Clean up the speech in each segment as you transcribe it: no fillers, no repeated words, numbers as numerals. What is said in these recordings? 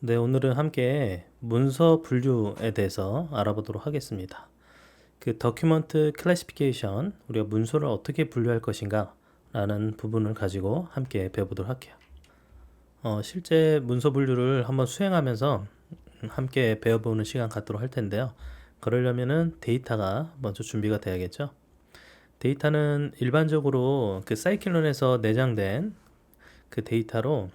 네, 오늘은 함께 문서 분류에 대해서 알아보도록 하겠습니다. 그 document classification, 우리가 문서를 어떻게 분류할 것인가 라는 부분을 가지고 함께 배워보도록 할게요. 실제 문서 분류를 한번 수행하면서 함께 배워보는 시간 갖도록 할 텐데요. 그러려면은 데이터가 먼저 준비가 돼야겠죠. 데이터는 일반적으로 그 사이클론에서 내장된 그 데이터로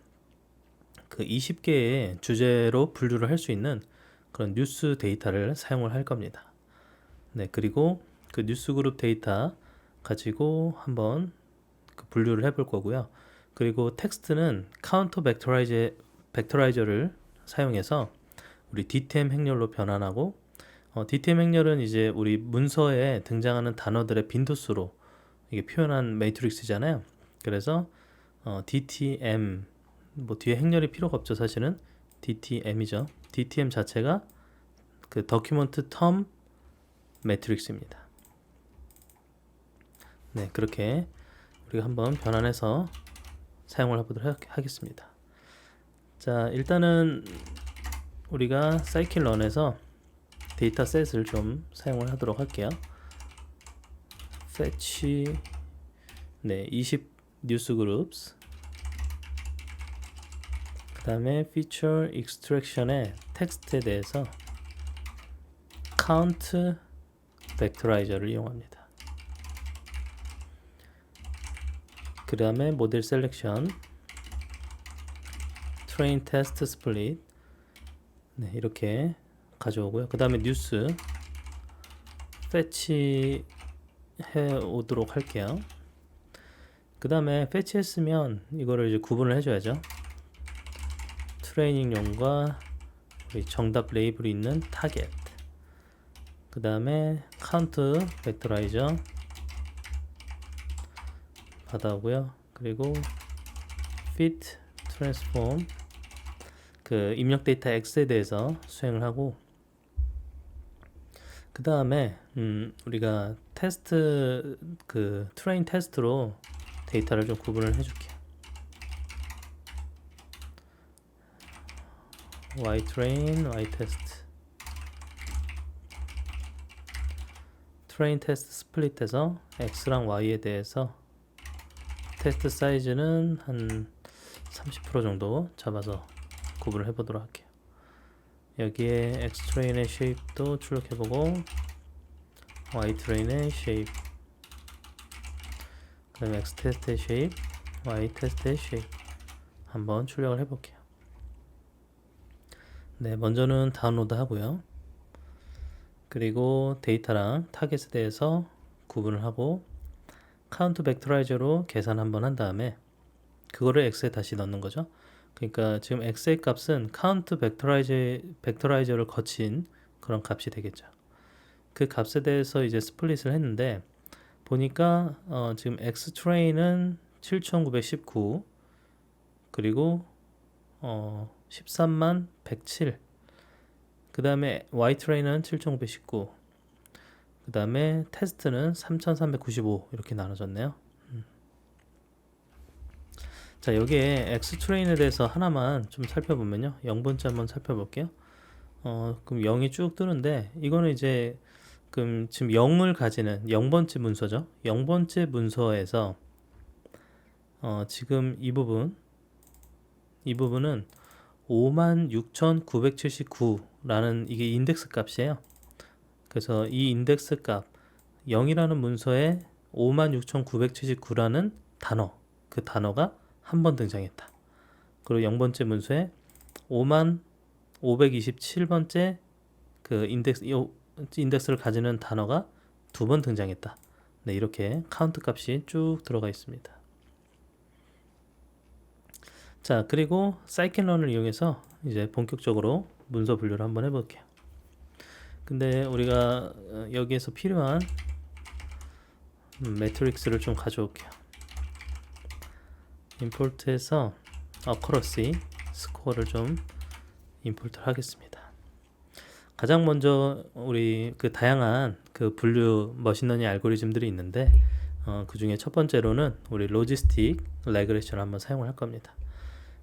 그 20개의 주제로 분류를 할 수 있는 그런 뉴스 데이터를 사용을 할 겁니다. 네, 그리고 그 뉴스 그룹 데이터 가지고 한번 그 분류를 해볼 거고요. 그리고 텍스트는 카운터 벡터라이저를 사용해서 우리 DTM 행렬로 변환하고 DTM 행렬은 이제 우리 문서에 등장하는 단어들의 빈도수로 이게 표현한 매트릭스잖아요. 그래서 DTM 뭐 뒤에 행렬이 필요가 없죠. 사실은 DTM이죠. DTM 자체가 그 도큐먼트 텀 매트릭스입니다. 네, 그렇게 우리가 한번 변환해서 사용을 해보도록 하겠습니다. 자, 일단은 우리가 사이클런에서 데이터셋을 좀 사용을 하도록 할게요. fetch 20 뉴스 그룹스, 그 다음에 feature extraction의 텍스트에 대해서 count 벡터라이저를 이용합니다. 그 다음에 모델 셀렉션, train test split, 네, 이렇게 가져오고요. 그 다음에 뉴스 fetch 해 오도록 할게요. 그 다음에 fetch 했으면 이거를 이제 구분을 해줘야죠. 트레이닝용과 우리 정답 레이블이 있는 타겟, 그 다음에 카운트 벡터라이저 받아오고요. 그리고 fit transform, 그 입력 데이터 X에 대해서 수행을 하고, 그 다음에 우리가 테스트 그 트레인 테스트로 데이터를 좀 구분을 해줄게요. yTrain, yTest, 트레인 테스트 스플릿해서 x랑 y에 대해서 테스트 사이즈는 한 30% 정도 잡아서 구분을 해보도록 할게요. 여기에 x트레인의 쉐입도 출력해보고 y트레인의 쉐입, 그 다음에 x테스트의 쉐입, y테스트의 쉐입 한번 출력을 해볼게요. 네, 먼저는 다운로드 하고요. 그리고 데이터랑 타겟에 대해서 구분을 하고 카운트 벡터라이저로 계산 한번 한 다음에 그거를 x에 다시 넣는 거죠. 그러니까 지금 x의 값은 카운트 벡터라이저를 거친 그런 값이 되겠죠. 그 값에 대해서 이제 스플릿을 했는데 보니까 지금 x 트레인은 7919, 그리고 13만 107, 그 다음에 y 트레인은 7919, 그 다음에 테스트는 3395 이렇게 나눠졌네요. 자, 여기에 x 트레인에 대해서 하나만 좀 살펴보면요, 0번째 한번 살펴볼게요. 그럼 0이 쭉 뜨는데 이거는 이제 그럼 지금 0을 가지는 0번째 문서죠. 0번째 문서에서 지금 이 부분은 56,979라는 이게 인덱스 값이에요. 그래서 이 인덱스 값 0이라는 문서에 56,979라는 단어, 그 단어가 한 번 등장했다. 그리고 0번째 문서에 5527번째 그 인덱스를 가지는 단어가 두 번 등장했다. 네, 이렇게 카운트 값이 쭉 들어가 있습니다. 자, 그리고 사이클런을 이용해서 이제 본격적으로 문서 분류를 한번 해볼게요. 근데 우리가 여기에서 필요한 매트릭스를 좀 가져올게요. 임포트해서 accuracy 스코어를 좀 임포트를 하겠습니다. 가장 먼저 우리 그 다양한 그 분류 머신러닝 알고리즘들이 있는데 그 중에 첫 번째로는 우리 로지스틱 레그레션을 한번 사용을 할 겁니다.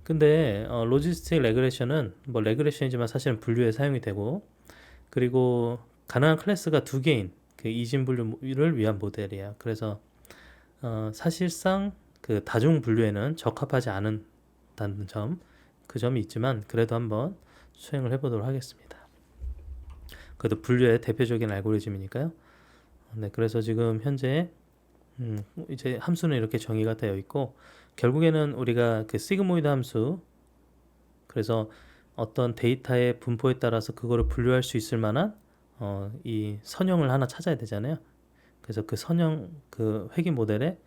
근데 로지스틱 레그레션은 뭐 레그레션이지만 사실은 분류에 사용이 되고, 그리고 가능한 클래스가 두 개인 그 이진 분류를 위한 모델이야. 그래서 사실상 그 다중 분류에는 적합하지 않은다는 점, 그 점이 있지만 그래도 한번 수행을 해보도록 하겠습니다. 그래도 분류의 대표적인 알고리즘이니까요. 네, 그래서 지금 현재 이제 함수는 이렇게 정의가 되어 있고, 결국에는 우리가 그 시그모이드 함수, 그래서 어떤 데이터의 분포에 따라서 그거를 분류할 수 있을 만한 이 선형을 하나 찾아야 되잖아요. 그래서 그 선형 그 회귀 모델에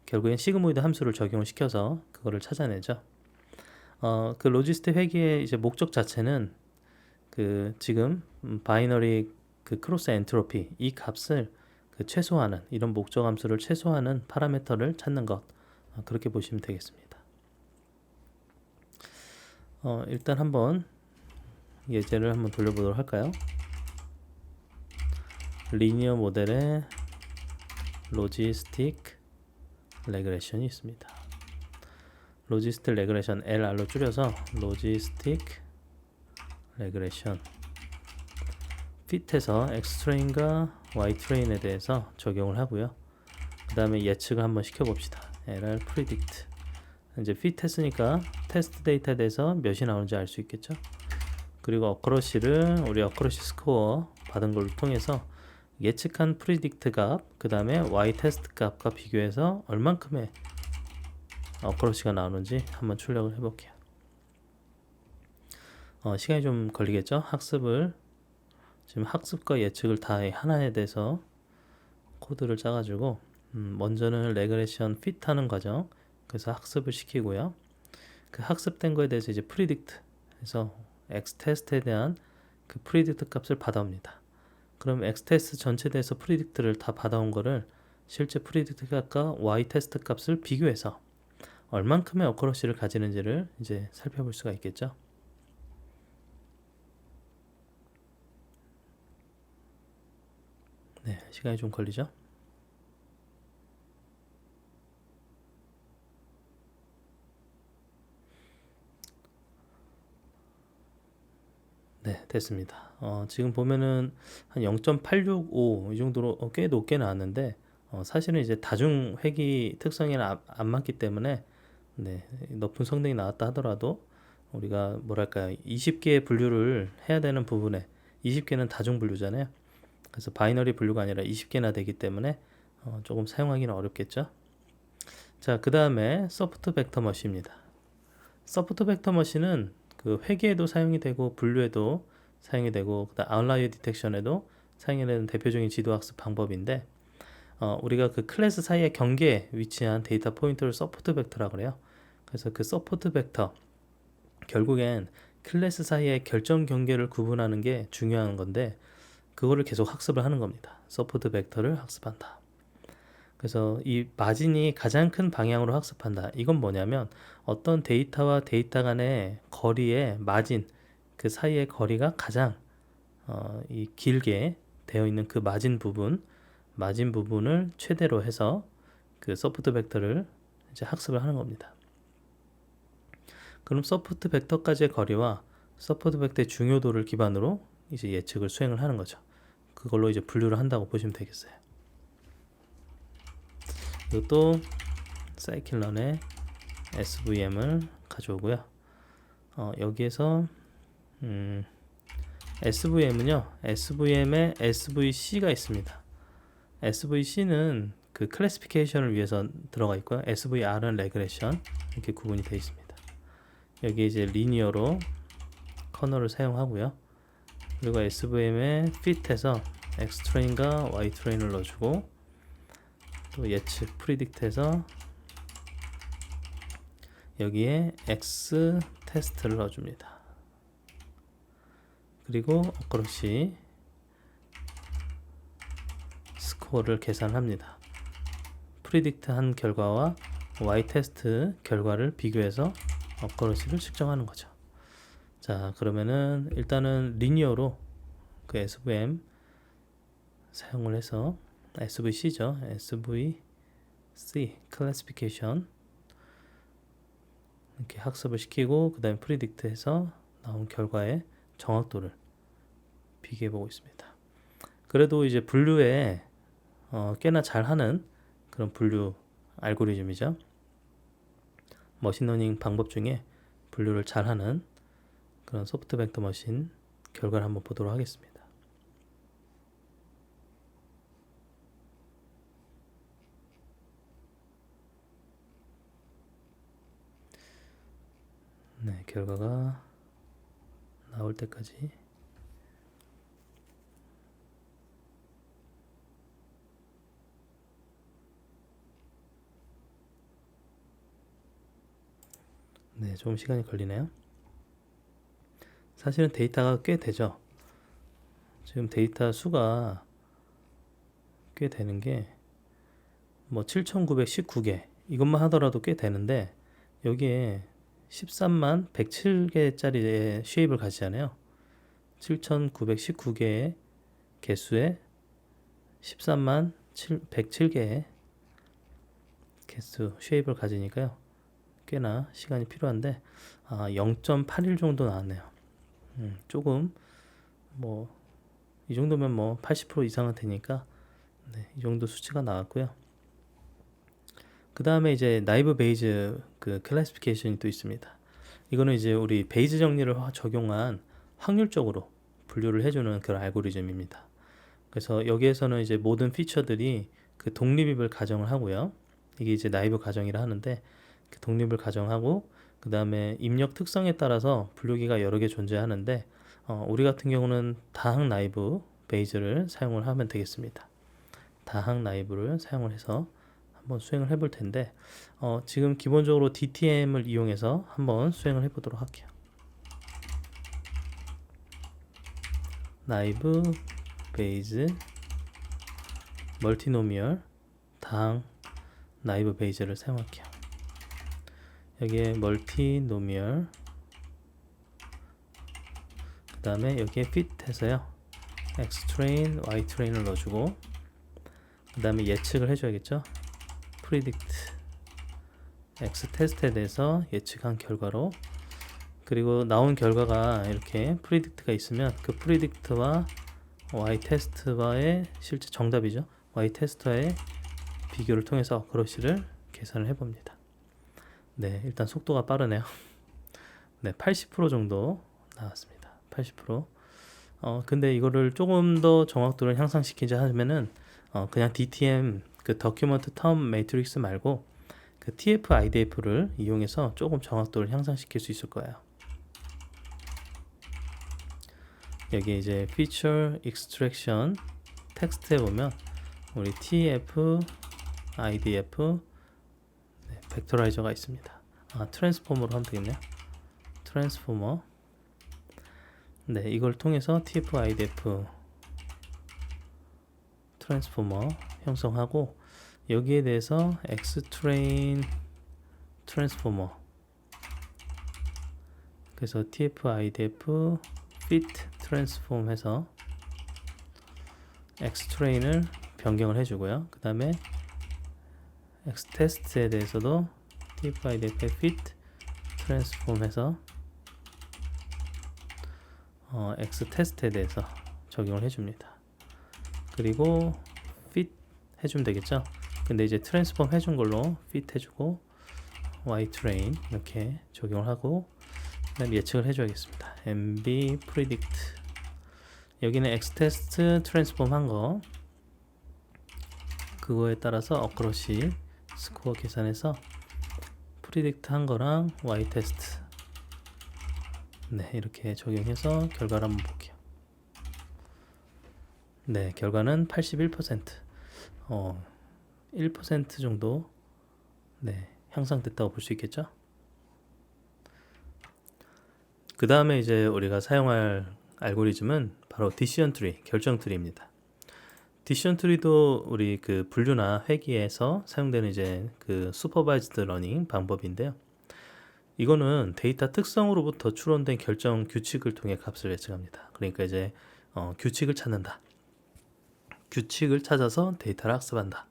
결국엔 시그모이드 함수를 적용을 시켜서 그거를 찾아내죠. 그 로지스틱 회귀의 이제 목적 자체는 그 지금 바이너리 그 크로스 엔트로피 이 값을 그 최소화하는, 이런 목적 함수를 최소화하는 파라미터를 찾는 것, 그렇게 보시면 되겠습니다. 일단 한번 예제를 한번 돌려보도록 할까요? 리니어 모델의 로지스틱 레그레션이 있습니다. 로지스틱 레그레션, LR로 줄여서 로지스틱 레그레션 fit에서 x트레인과 y트레인에 대해서 적용을 하고요. 그 다음에 예측을 한번 시켜봅시다. LR predict. 이제 fit 했으니까 테스트 데이터에 대해서 몇이 나오는지 알 수 있겠죠. 그리고 어크러시를 우리 어크러시 스코어 받은 걸 통해서 예측한 프리딕트 값, 그 다음에 y 테스트 값과 비교해서 얼만큼의 어크러시가 나오는지 한번 출력을 해볼게요. 시간이 좀 걸리겠죠. 지금 학습과 예측을 다 하나에 대해서 코드를 짜가지고 먼저는 레그레션 fit 하는 과정, 그래서 학습을 시키고요. 그 학습된 거에 대해서 이제 프리딕트 해서 x 테스트에 대한 그 프리딕트 값을 받아옵니다. 그럼 x 테스트 전체에 대해서 프리딕트를 다 받아온 거를 실제 프리딕트 값과 y 테스트 값을 비교해서 얼만큼의 어커러시를 가지는지를 이제 살펴볼 수가 있겠죠. 네, 시간이 좀 걸리죠. 네, 됐습니다. 지금 보면은 한 0.865 이 정도로 꽤 높게 나왔는데, 사실은 이제 다중 회귀 특성에는 안 맞기 때문에, 네, 높은 성능이 나왔다 하더라도 우리가 뭐랄까요, 20개의 분류를 해야 되는 부분에 20개는 다중 분류잖아요. 그래서 바이너리 분류가 아니라 20개나 되기 때문에 조금 사용하기는 어렵겠죠. 자, 그 다음에 소프트 벡터 머신입니다. 소프트 벡터 머신은 그 회계에도 사용이 되고 분류에도 사용이 되고, 그다음 아웃라이어 디텍션에도 사용이 되는 대표적인 지도 학습 방법인데, 우리가 그 클래스 사이의 경계에 위치한 데이터 포인트를 서포트 벡터라고 그래요. 그래서 그 서포트 벡터, 결국엔 클래스 사이의 결정 경계를 구분하는 게 중요한 건데, 그거를 계속 학습을 하는 겁니다. 서포트 벡터를 학습한다. 그래서 이 마진이 가장 큰 방향으로 학습한다. 이건 뭐냐면 어떤 데이터와 데이터 간의 거리의 마진, 그 사이의 거리가 가장 이 길게 되어 있는 그 마진 부분을 최대로 해서 그 서포트 벡터를 이제 학습을 하는 겁니다. 그럼 서포트 벡터까지의 거리와 서포트 벡터의 중요도를 기반으로 이제 예측을 수행을 하는 거죠. 그걸로 이제 분류를 한다고 보시면 되겠어요. 이것도 사이클런의 SVM을 가져오고요. 여기에서 SVM은요, SVM에 SVC가 있습니다. SVC는 그 클래시피케이션을 위해서 들어가 있고요. SVR은 레그레션, 이렇게 구분이 되어 있습니다. 여기 이제 리니어로 커널을 사용하고요. 그리고 SVM에 fit해서 x트레인과 y트레인을 넣어주고, 또 예측 프리딕트해서 여기에 x 테스트를 넣어줍니다. 그리고 어크러시 스코어를 계산합니다. 프리딕트 한 결과와 y 테스트 결과를 비교해서 어크러시를 측정하는 거죠. 자, 그러면은 일단은 리니어로 그 SVM 사용을 해서 SVC죠. SVC 클래시피케이션 이렇게 학습을 시키고 그 다음에 프리딕트해서 나온 결과의 정확도를 비교해 보고 있습니다. 그래도 이제 분류에 꽤나 잘하는 그런 분류 알고리즘이죠. 머신러닝 방법 중에 분류를 잘하는 그런 소프트 벡터 머신 결과를 한번 보도록 하겠습니다. 네, 결과가 나올 때까지 네, 좀 시간이 걸리네요. 사실은 데이터가 꽤 되죠. 지금 데이터 수가 꽤 되는 게 뭐 7,919개 이것만 하더라도 꽤 되는데 여기에 13만 107개짜리의 쉐입을 가지잖아요. 7,919개의 개수에 13만 107개의 개수 쉐입을 가지니까요. 꽤나 시간이 필요한데 0.81 정도 나왔네요. 조금 뭐 이 정도면 뭐 80% 이상은 되니까 네, 이 정도 수치가 나왔고요. 그 다음에 이제 나이브 베이즈 그 클래시피케이션이 또 있습니다. 이거는 이제 우리 베이즈 정리를 적용한 확률적으로 분류를 해주는 그런 알고리즘입니다. 그래서 여기에서는 이제 모든 피처들이 그 독립입을 가정을 하고요. 이게 이제 나이브 가정이라 하는데 그 독립을 가정하고 그 다음에 입력 특성에 따라서 분류기가 여러 개 존재하는데 우리 같은 경우는 다항 나이브 베이즈를 사용을 하면 되겠습니다. 다항 나이브를 사용을 해서 한번 수행을 해볼 텐데 지금 기본적으로 DTM을 이용해서 한번 수행을 해보도록 할게요. 나이브 베이즈 멀티노미얼 다항 나이브 베이즈를 사용할게요. 여기에 멀티노미얼 그 다음에 여기에 fit 해서요 xtrain, ytrain을 넣어주고 그 다음에 예측을 해줘야겠죠. predict x테스트에 대해서 예측한 결과로 그리고 나온 결과가 이렇게 predict가 있으면 그 predict와 y테스트와의 실제 정답이죠. y테스트와의 비교를 통해서 어크러시를 계산을 해봅니다. 네, 일단 속도가 빠르네요. 네, 80% 정도 나왔습니다. 80%. 근데 이거를 조금 더 정확도를 향상시키자 하면은 그냥 DTM 그 Document Term Matrix 말고 그 TF-IDF를 이용해서 조금 정확도를 향상시킬 수 있을 거예요. 여기 이제 Feature Extraction 텍스트에 보면 우리 TF-IDF 네, 벡터라이저가 있습니다. 트랜스포머로 하면 되겠네요. 트랜스포머. 네, 이걸 통해서 TF-IDF 트랜스포머 형성하고 여기에 대해서 xtrain 트랜스포머 그래서 TF-IDF fit 트랜스폼 해서 xtrain을 변경을 해주고요. 그 다음에 xtest에 대해서도 TF-IDF fit 트랜스폼 해서 xtest에 대해서 적용을 해줍니다. 그리고 fit 해주면 되겠죠. 근데 이제 트랜스폼 해준 걸로 fit 해주고 ytrain 이렇게 적용을 하고 그다음 예측을 해줘야겠습니다. mb predict 여기는 xtest 트랜스폼 한 거 그거에 따라서 어크러시 스코어 계산해서 predict 한 거랑 ytest 네 이렇게 적용해서 결과를 한번 볼게요. 네 결과는 81% 1% 정도 네 향상됐다고 볼 수 있겠죠. 그 다음에 이제 우리가 사용할 알고리즘은 바로 디시전 트리, 결정 트리입니다. 디시전 트리도 우리 그 분류나 회귀에서 사용되는 이제 그 슈퍼바이즈드 러닝 방법인데요. 이거는 데이터 특성으로부터 추론된 결정 규칙을 통해 값을 예측합니다. 그러니까 이제 규칙을 찾는다. 규칙을 찾아서 데이터를 학습한다.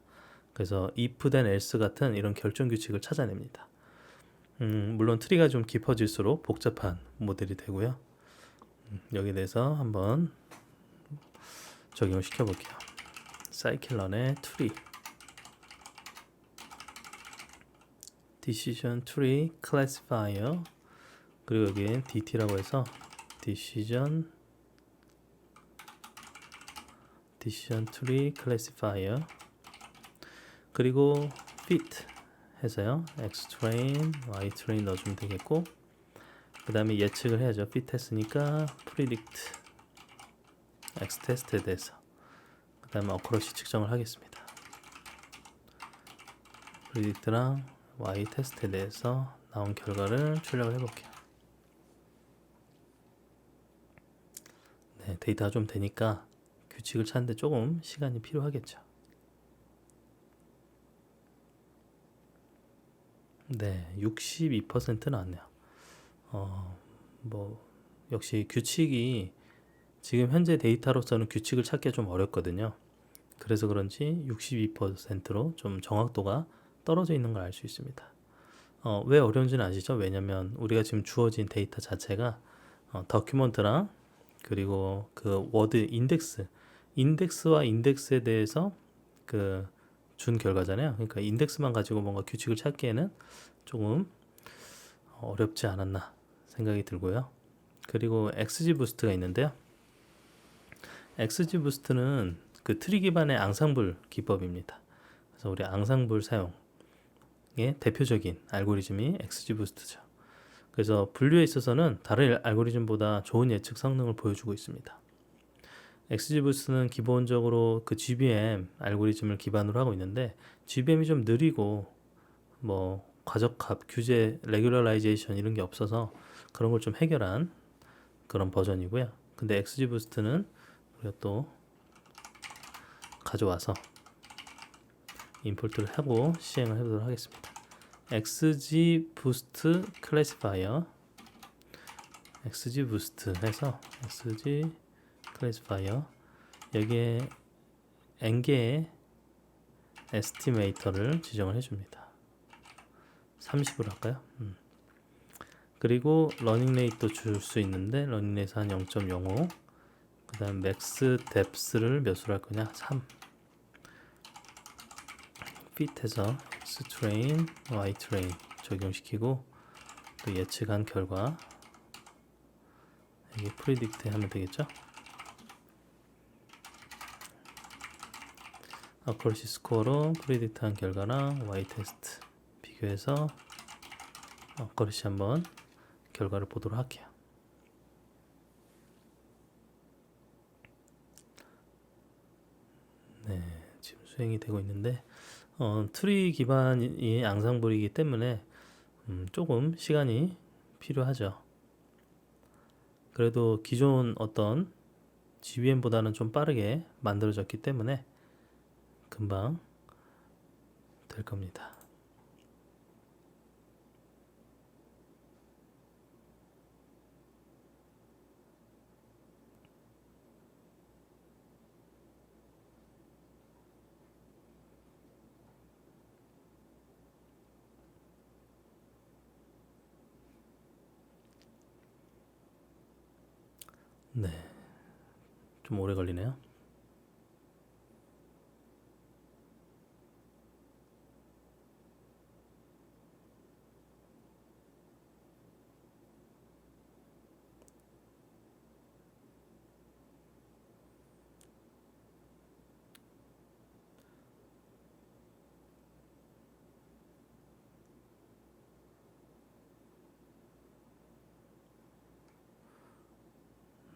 그래서 if then else 같은 이런 결정 규칙을 찾아냅니다. 물론 트리가 좀 깊어질수록 복잡한 모델이 되고요. 여기에 대해서 한번 적용을 시켜볼게요. scikit-learn의 트리, decision tree classifier, 그리고 여기에 DT라고 해서 decision tree classifier, 그리고 fit 해서요 xtrain, ytrain 넣어주면 되겠고, 그 다음에 예측을 해야죠. fit 했으니까 predict xtest에 대해서, 그 다음에 accuracy 측정을 하겠습니다. predict랑 ytest에 대해서 나온 결과를 출력을 해볼게요. 네, 데이터가 좀 되니까 규칙을 찾는데 조금 시간이 필요하겠죠. 네, 62% 나왔네요. 역시 규칙이 지금 현재 데이터로서는 규칙을 찾기가 좀 어렵거든요. 그래서 그런지 62%로 좀 정확도가 떨어져 있는 걸 알 수 있습니다. 왜 어려운지는 아시죠? 왜냐면 우리가 지금 주어진 데이터 자체가 더큐먼트랑 그리고 그 워드 인덱스와 인덱스에 대해서 그 준 결과잖아요. 그러니까 인덱스만 가지고 뭔가 규칙을 찾기에는 조금 어렵지 않았나 생각이 들고요. 그리고 XGBoost가 있는데요. XGBoost는 그 트리 기반의 앙상블 기법입니다. 그래서 우리 앙상블 사용의 대표적인 알고리즘이 XGBoost죠. 그래서 분류에 있어서는 다른 알고리즘보다 좋은 예측 성능을 보여주고 있습니다. XGBoost는 기본적으로 그 GBM 알고리즘을 기반으로 하고 있는데, GBM이 좀 느리고 뭐 과적합, 규제, 레귤러라이제이션 이런 게 없어서 그런 걸 좀 해결한 그런 버전이고요. 근데 XGBoost는 우리가 또 가져와서 임포트를 하고 시행을 해보도록 하겠습니다. XGBoost 클래시파이어, XGBoost 해서 XG 클래시파이어, 여기에 n개의 에스티메이터를 지정을 해줍니다. 30으로 할까요? 그리고 러닝 레이트도 줄 수 있는데 러닝 레이트 한 0.05, 그 다음 맥스 뎁스를 몇으로 할 거냐? 3. fit해서 xtrain, ytrain 적용시키고 또 예측한 결과 여기 predict 하면 되겠죠? accuracy 스코어로 predict한 결과랑 ytest 비교해서 accuracy 한번 결과를 보도록 할게요. 네, 지금 수행이 되고 있는데 트리 기반이 앙상블이기 때문에 조금 시간이 필요하죠. 그래도 기존 어떤 GBM보다는 좀 빠르게 만들어졌기 때문에 금방 될 겁니다. 네, 좀 오래 걸리네요.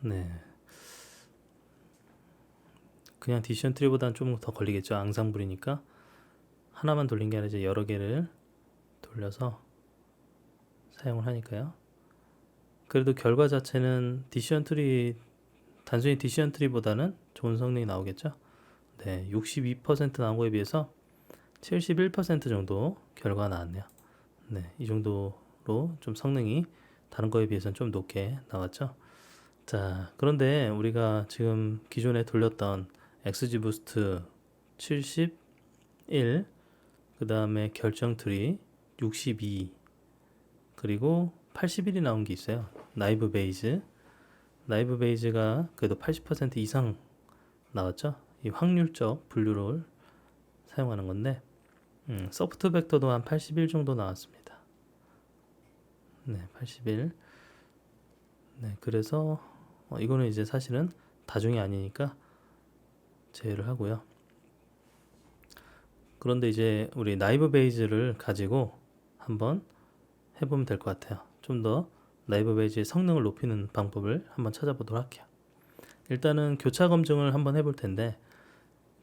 네, 그냥 디시전 트리보다는 좀 더 걸리겠죠. 앙상블이니까 하나만 돌린 게 아니라 이제 여러 개를 돌려서 사용을 하니까요. 그래도 결과 자체는 디시전 트리, 단순히 디시전 트리보다는 좋은 성능이 나오겠죠. 네, 62% 나온 거에 비해서 71% 정도 결과가 나왔네요. 네, 이 정도로 좀 성능이 다른 거에 비해서는 좀 높게 나왔죠. 자, 그런데 우리가 지금 기존에 돌렸던 XGBoost 71, 그 다음에 결정 트리 62, 그리고 81이 나온 게 있어요. 나이브 베이즈. 나이브 베이즈가 그래도 80% 이상 나왔죠. 이 확률적 분류를 사용하는 건데 소프트 벡터도 한 81 정도 나왔습니다. 네, 81. 네, 그래서 이거는 이제 사실은 다중이 아니니까 제외를 하고요. 그런데 이제 우리 나이브 베이즈를 가지고 한번 해보면 될 것 같아요. 좀 더 나이브 베이지의 성능을 높이는 방법을 한번 찾아보도록 할게요. 일단은 교차 검증을 한번 해볼 텐데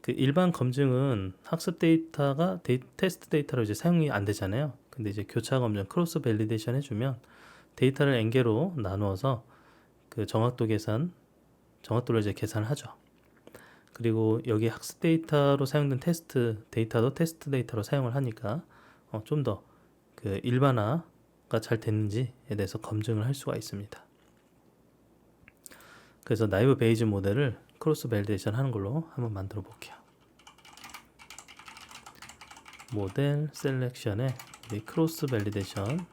그 일반 검증은 학습 데이터가 테스트 데이터로 이제 사용이 안 되잖아요. 근데 이제 교차 검증 크로스 밸리데이션 해주면 데이터를 n개로 나누어서 그 정확도를 이제 계산하죠. 그리고 여기 학습 데이터로 사용된 테스트 데이터도 테스트 데이터로 사용을 하니까 좀 더 그 일반화가 잘 됐는지에 대해서 검증을 할 수가 있습니다. 그래서 나이브 베이즈 모델을 크로스 밸리데이션 하는 걸로 한번 만들어 볼게요. 모델 셀렉션에 우리 크로스 밸리데이션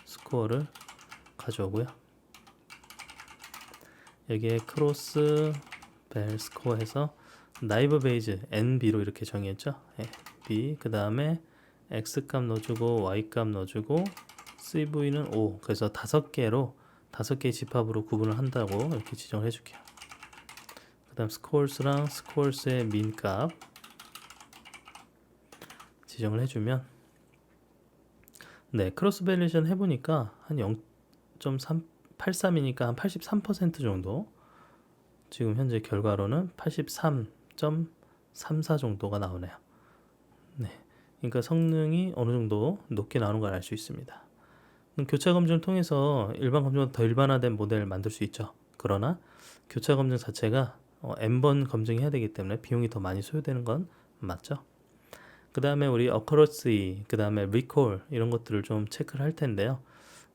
스코어를 가져오고요. 여기에 크로스 벨 스코어 해서 나이브 베이즈 NB로 이렇게 정의했죠. B 그 다음에 X 값 넣어주고 Y 값 넣어주고 CV는 5. 그래서 5개의 집합으로 구분을 한다고 이렇게 지정을 해줄게요. 그 다음 스코어스랑 스코어스의 민 값 지정을 해주면 네, 크로스 밸리데이션 해보니까 한 0.83이니까 한 83% 정도, 지금 현재 결과로는 83.34 정도가 나오네요. 네, 그러니까 성능이 어느 정도 높게 나오는 걸 알 수 있습니다. 교차 검증을 통해서 일반 검증보다 더 일반화된 모델을 만들 수 있죠. 그러나 교차 검증 자체가 n번 검증해야 되기 때문에 비용이 더 많이 소요되는 건 맞죠. 그 다음에 우리 어커러시, 그 다음에 리콜 이런 것들을 좀 체크를 할 텐데요.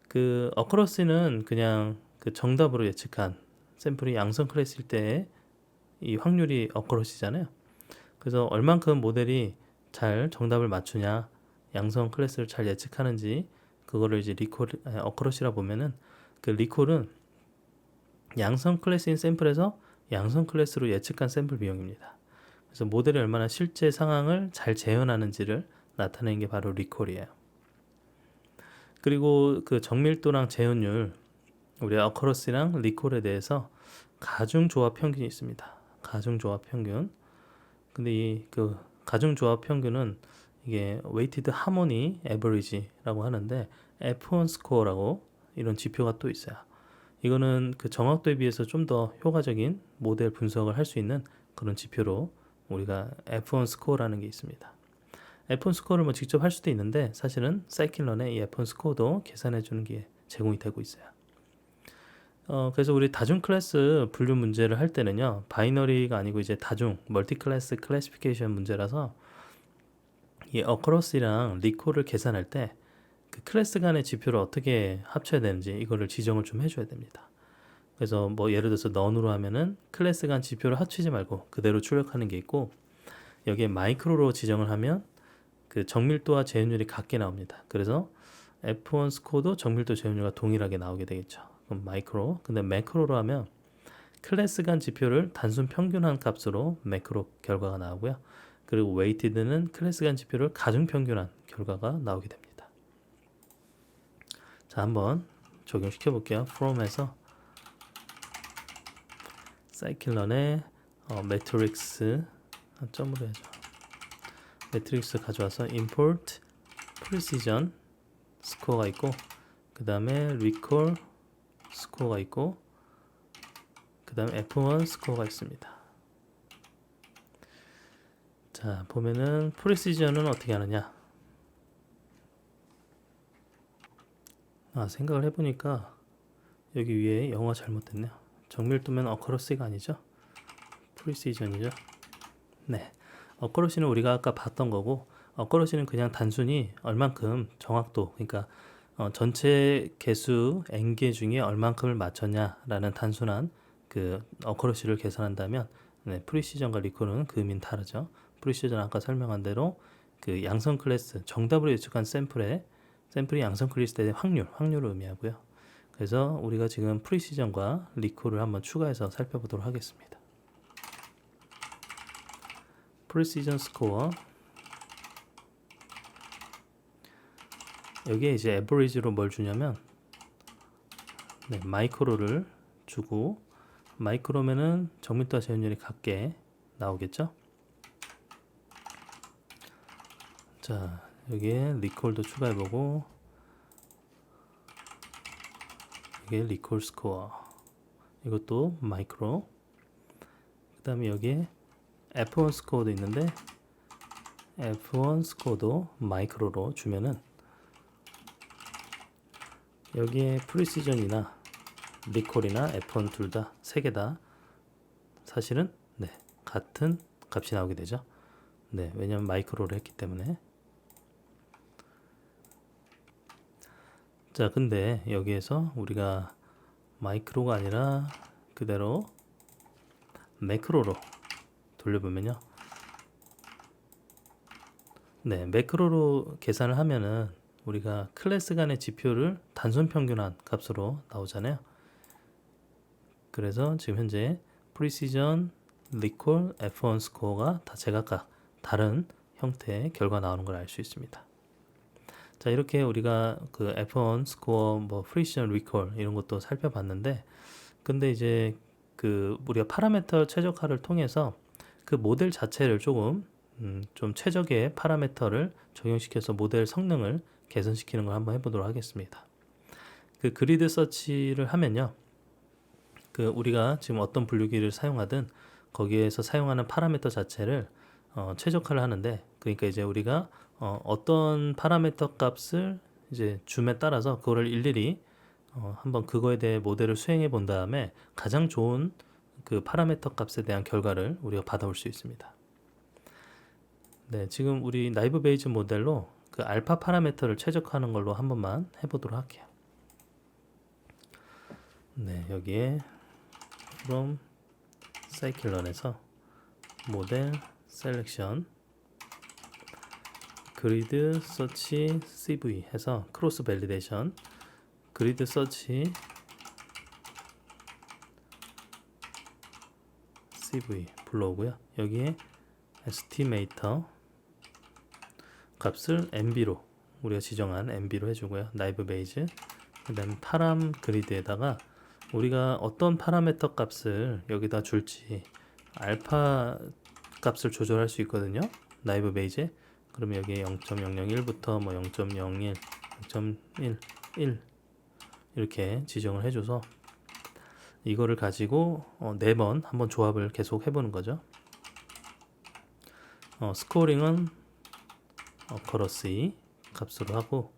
그 어커러시는 그냥 그 정답으로 예측한 샘플이 양성 클래스일 때 이 확률이 어커러시잖아요. 그래서 얼만큼 모델이 잘 정답을 맞추냐, 양성 클래스를 잘 예측하는지 그거를 이제 어커러시라 보면은 그 리콜은 양성 클래스인 샘플에서 양성 클래스로 예측한 샘플 비용입니다. 그래서 모델이 얼마나 실제 상황을 잘 재현하는지를 나타내는 게 바로 리콜이에요. 그리고 그 정밀도랑 재현율, 우리 어커러시랑 리콜에 대해서 가중조합 평균이 있습니다. 가중조합 평균. 근데 이 그 가중조합 평균은 이게 웨이티드 하모니 에버리지라고 하는데 F1 스코어라고 이런 지표가 또 있어요. 이거는 그 정확도에 비해서 좀 더 효과적인 모델 분석을 할 수 있는 그런 지표로 우리가 F1 스코어라는 게 있습니다. F1 스코어를 뭐 직접 할 수도 있는데 사실은 사이클런에 이 F1 스코어도 계산해 주는 게 제공이 되고 있어요. 그래서 우리 다중 클래스 분류 문제를 할 때는요, 바이너리가 아니고 이제 다중 멀티 클래스 클래시피케이션 문제라서 이 어커러시랑 리콜을 계산할 때 그 클래스 간의 지표를 어떻게 합쳐야 되는지 이거를 지정을 좀 해줘야 됩니다. 그래서 뭐 예를 들어서 넌으로 하면은 클래스 간 지표를 합치지 말고 그대로 출력하는 게 있고, 여기에 마이크로로 지정을 하면 그 정밀도와 재현율이 같게 나옵니다. 그래서 F1 스코어도 정밀도 재현율과 동일하게 나오게 되겠죠. 그럼 마이크로. 근데 매크로로 하면 클래스 간 지표를 단순 평균한 값으로 매크로 결과가 나오고요. 그리고 웨이티드는 클래스 간 지표를 가중 평균한 결과가 나오게 됩니다. 자, 한번 적용시켜 볼게요. from에서 사이클런의 매트릭스 점으로 해야죠. 매트릭스 가져와서 import precision 스코어가 있고, 그 다음에 recall 스코어가 있고, 그 다음에 F1 스코어가 있습니다. 자, 보면은 precision은 어떻게 하느냐. 생각을 해보니까 여기 위에 영어가 잘못됐네요. 정밀도면 어커러시가 아니죠? 프리시전이죠. 네, 어커러시는 우리가 아까 봤던 거고, 어커러시는 그냥 단순히 얼만큼 정확도, 그러니까 전체 개수 n개 중에 얼만큼을 맞췄냐라는 단순한 그 어커러시를 계산한다면, 네, 프리시전과 리콜은 그 의미는 다르죠. 프리시전은 아까 설명한 대로 그 양성 클래스 정답으로 예측한 샘플이 양성 클래스의 확률을 의미하고요. 그래서 우리가 지금 프리시전과 리콜을 한번 추가해서 살펴보도록 하겠습니다. 프리시전 스코어, 여기에 이제 에버리지로 뭘 주냐면 마이크로를 주고, 마이크로면은 정밀도와 재현율이 같게 나오겠죠. 자, 여기에 리콜도 추가해보고, 이게 리콜 스코어, 이것도 마이크로. 그 다음에 여기에 F1 스코어도 있는데 F1 스코어도 마이크로로 주면은 여기에 프리시전이나 리콜이나 F1 둘 다, 세 개 다 사실은 같은 값이 나오게 되죠. 왜냐면 마이크로를 했기 때문에. 자, 근데 여기에서 우리가 마이크로가 아니라 그대로 매크로로 돌려보면요. 매크로로 계산을 하면은 우리가 클래스 간의 지표를 단순 평균한 값으로 나오잖아요. 그래서 지금 현재 프리시전, 리콜, F1 스코어가 다 제각각 다른 형태의 결과 나오는 걸 알 수 있습니다. 자, 이렇게 우리가 그 F1 스코어, 뭐 프리시전, 리콜 이런 것도 살펴봤는데, 근데 이제 그 우리가 파라미터 최적화를 통해서 그 모델 자체를 조금 좀 최적의 파라미터를 적용시켜서 모델 성능을 개선시키는 걸 한번 해보도록 하겠습니다. 그 그리드 서치를 하면요, 그 우리가 지금 어떤 분류기를 사용하든 거기에서 사용하는 파라미터 자체를 최적화를 하는데, 그러니까 이제 우리가 어떤 파라미터 값을 이제 줌에 따라서 그거를 일일이 한번 그거에 대해 모델을 수행해 본 다음에 가장 좋은 그 파라미터 값에 대한 결과를 우리가 받아올 수 있습니다. 지금 우리 나이브 베이즈 모델로 그 알파 파라미터를 최적화하는 걸로 한 번만 해보도록 할게요. 여기에 from scikit-learn에서 모델 셀렉션 그리드 서치 CV 해서 크로스 밸리데이션 그리드 서치 CV 불러오고요. 여기에 에스티메이터 값을 MB로, 우리가 지정한 MB로 해주고요. 나이브 베이즈, 그 다음에 파람 그리드에다가 우리가 어떤 파라미터 값을 여기다 줄지 알파 값을 조절할 수 있거든요. 나이브 베이즈에. 그러면 여기에 0.001부터 뭐 0.01, 0.11 이렇게 지정을 해줘서 이거를 가지고 4번 한번 조합을 계속 해보는 거죠. 스코어링은 어커러시 값으로 하고,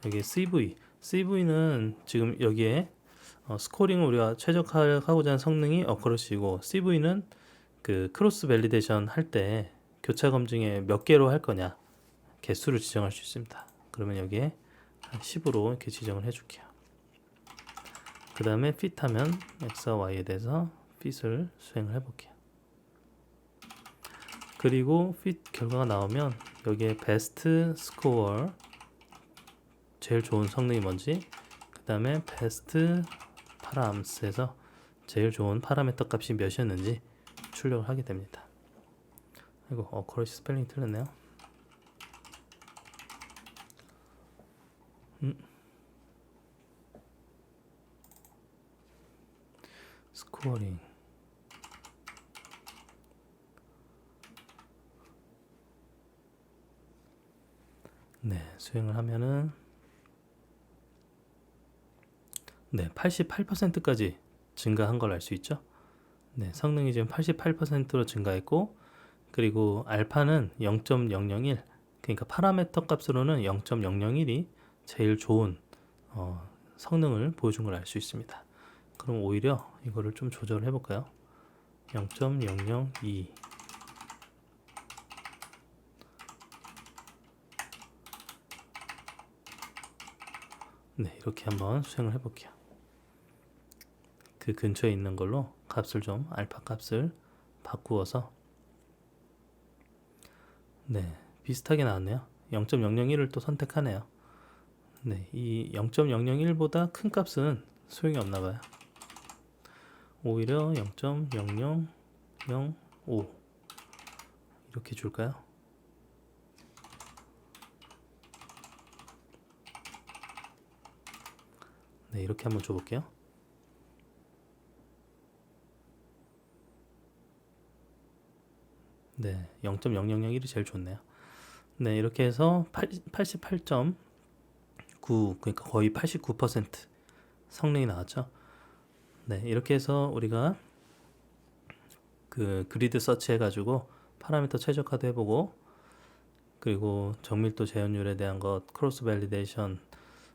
여기 CV는 지금 여기에 스코어링을 우리가 최적화하고자 하는 성능이 어커러시고, CV는 그 크로스 밸리데이션 할 때 교차 검증에 몇 개로 할 거냐 개수를 지정할 수 있습니다. 그러면 여기에 한 10으로 이렇게 지정을 해줄게요. 그 다음에 fit하면 x와 y에 대해서 fit을 수행을 해볼게요. 그리고 fit 결과가 나오면 여기에 best score, 제일 좋은 성능이 뭔지, 그 다음에 best params에서 제일 좋은 파라미터 값이 몇이었는지 출력을 하게 됩니다. 아이고, 어커러시 스펠링 틀렸네요. 스코어링 수행을 하면은 88%까지 증가한 걸 알 수 있죠. 성능이 지금 88%로 증가했고, 그리고 알파는 0.001, 그러니까 파라미터 값으로는 0.001이 제일 좋은 성능을 보여준 걸 알 수 있습니다. 그럼 오히려 이거를 좀 조절을 해볼까요? 0.002 이렇게 한번 수행을 해볼게요. 그 근처에 있는 걸로 값을 좀 알파 값을 바꾸어서 비슷하게 나왔네요. 0.001을 또 선택하네요. 네, 이 0.001보다 큰 값은 소용이 없나 봐요. 오히려 0.0005 이렇게 줄까요? 네, 이렇게 한번 줘볼게요. 네, 0.0001이 제일 좋네요. 네, 이렇게 해서 88.9, 그러니까 거의 89% 성능이 나왔죠. 네, 이렇게 해서 우리가 그 그리드 서치 해가지고 파라미터 최적화도 해보고, 그리고 정밀도 재현율에 대한 것, 크로스 밸리데이션,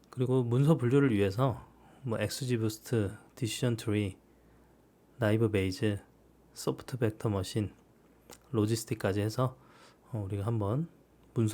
그리고 문서 분류를 위해서 뭐 XGBoost, 디시전 트리, 나이브 베이즈, 소프트 벡터 머신, 로지스틱까지 해서 우리가 한번 문서